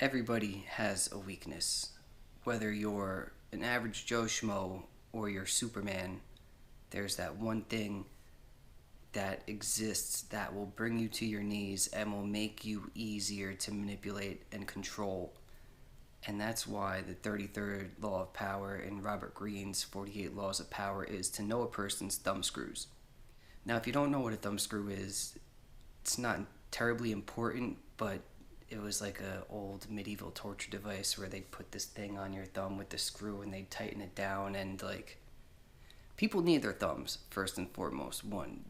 Everybody has a weakness. Whether you're an average Joe Schmo or you're Superman, there's that one thing that exists that will bring you to your knees and will make you easier to manipulate and control. And that's why the 33rd law of power in Robert Greene's 48 laws of power is to know a person's thumbscrews. Now, if you don't know what a thumbscrew is, it's not terribly important, but it was like a old medieval torture device where they put this thing on your thumb with the screw and they tighten it down, and like people need their thumbs first and foremost. One,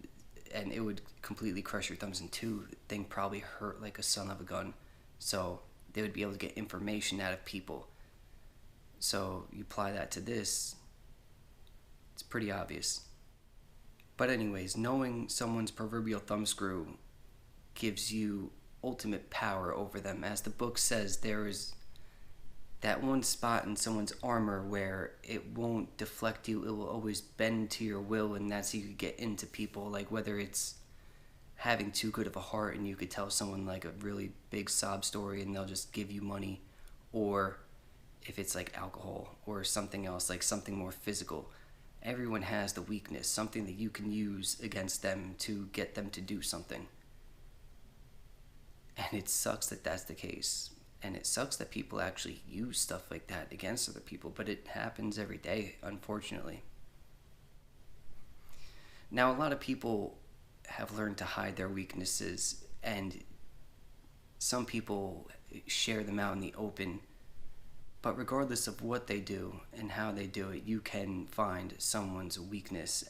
and it would completely crush your thumbs, and two, the thing probably hurt like a son of a gun. So they would be able to get information out of people. So you apply that to this, it's pretty obvious. But anyways, knowing someone's proverbial thumbscrew gives you ultimate power over them. As the book says, there is that one spot in someone's armor where it won't deflect you, it will always bend to your will, and that's how you could get into people. Like whether it's having too good of a heart and you could tell someone like a really big sob story and they'll just give you money, or if it's like alcohol or something else, like something more physical. Everyone has the weakness, something that you can use against them to get them to do something. And it sucks that that's the case. And it sucks that people actually use stuff like that against other people, but it happens every day, unfortunately. Now, a lot of people have learned to hide their weaknesses, and some people share them out in the open. But regardless of what they do and how they do it, you can find someone's weakness.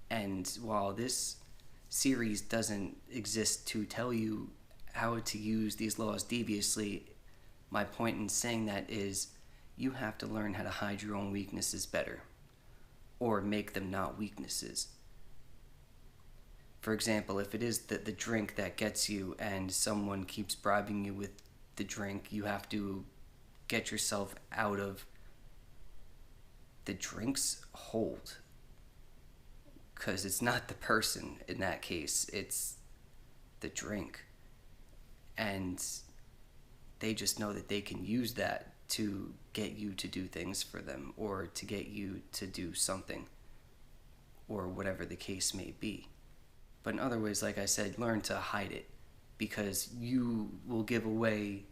And while this series doesn't exist to tell you how to use these laws deviously, my point in saying that is you have to learn how to hide your own weaknesses better, or make them not weaknesses. For example, if it is the drink that gets you and someone keeps bribing you with the drink, you have to get yourself out of the drink's hold. Because it's not the person in that case, it's the drink. And they just know that they can use that to get you to do things for them, or to get you to do something, or whatever the case may be. But in other ways, like I said, learn to hide it, because you will give away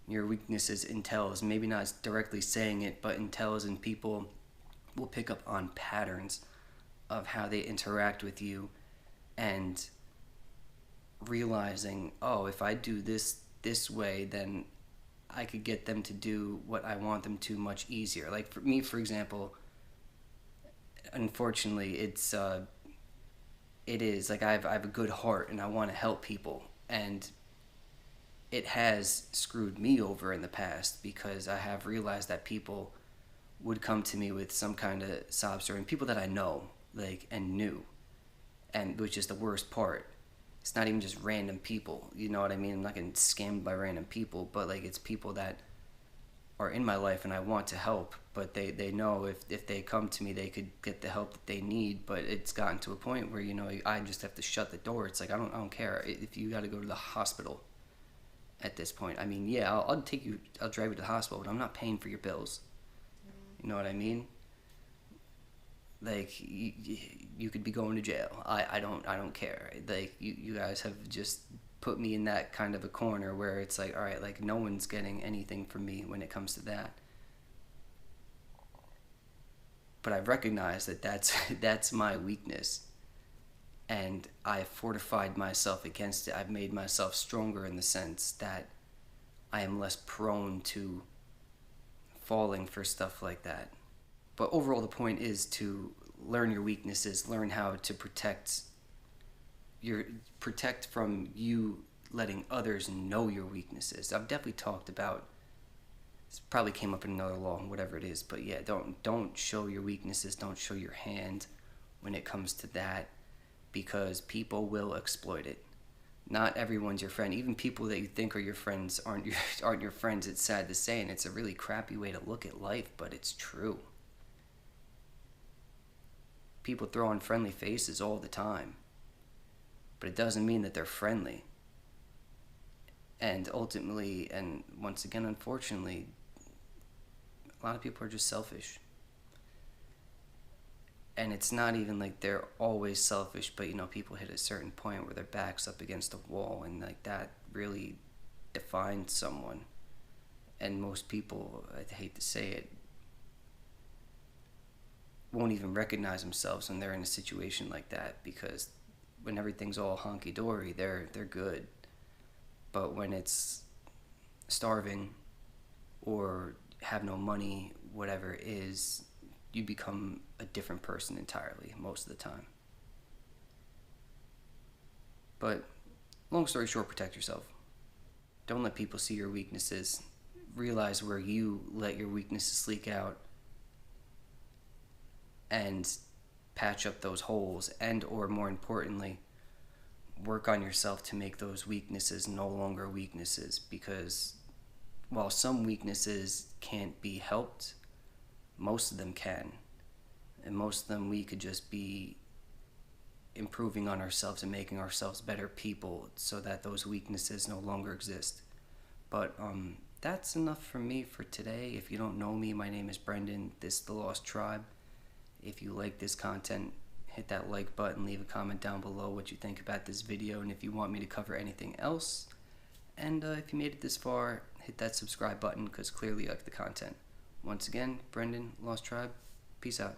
your weaknesses in tells. Maybe not directly saying it, but in tells, and people will pick up on patterns of how they interact with you, and realizing, oh, if I do this way, then I could get them to do what I want them to much easier. Like for me, for example, unfortunately, it is like I have a good heart and I want to help people, and it has screwed me over in the past, because I have realized that people would come to me with some kind of sob story, and people that I know, like, and knew, and which is the worst part. It's not even just random people, you know what I mean? I'm not getting scammed by random people, but like it's people that are in my life and I want to help, but they know if they come to me, they could get the help that they need. But it's gotten to a point where, you know, I just have to shut the door. It's like, I don't care if you got to go to the hospital at this point. I mean, yeah, I'll drive you to the hospital, but I'm not paying for your bills. You know what I mean? Like, you could be going to jail. I don't care. Like, you guys have just put me in that kind of a corner where it's like, all right, like, no one's getting anything from me when it comes to that. But I recognize that that's my weakness, and I've fortified myself against it. I've made myself stronger in the sense that I am less prone to falling for stuff like that. But overall, the point is to learn your weaknesses, learn how to protect from you letting others know your weaknesses. I've definitely talked about this, probably came up in another law, whatever it is, but yeah, don't show your weaknesses, don't show your hand when it comes to that, because people will exploit it. Not everyone's your friend. Even people that you think are your friends aren't your friends. It's sad to say, and it's a really crappy way to look at life, but it's true. People throw on friendly faces all the time, but it doesn't mean that they're friendly. And ultimately, and once again, unfortunately, a lot of people are just selfish. And it's not even like they're always selfish, but you know, people hit a certain point where their back's up against a wall, and like that really defines someone. And most people, I hate to say it, won't even recognize themselves when they're in a situation like that, because when everything's all honky-dory, they're good. But when it's starving or have no money, whatever it is, you become a different person entirely most of the time. But long story short, protect yourself. Don't let people see your weaknesses. Realize where you let your weaknesses leak out and patch up those holes, and or more importantly, work on yourself to make those weaknesses no longer weaknesses, because while some weaknesses can't be helped, most of them can. And most of them we could just be improving on ourselves and making ourselves better people so that those weaknesses no longer exist. But that's enough from me for today. If you don't know me, my name is Brendan. This is The Lost Tribe. If you like this content, hit that like button, leave a comment down below what you think about this video, and if you want me to cover anything else. And if you made it this far, hit that subscribe button, because clearly you like the content. Once again, Brendan, Lost Tribe, peace out.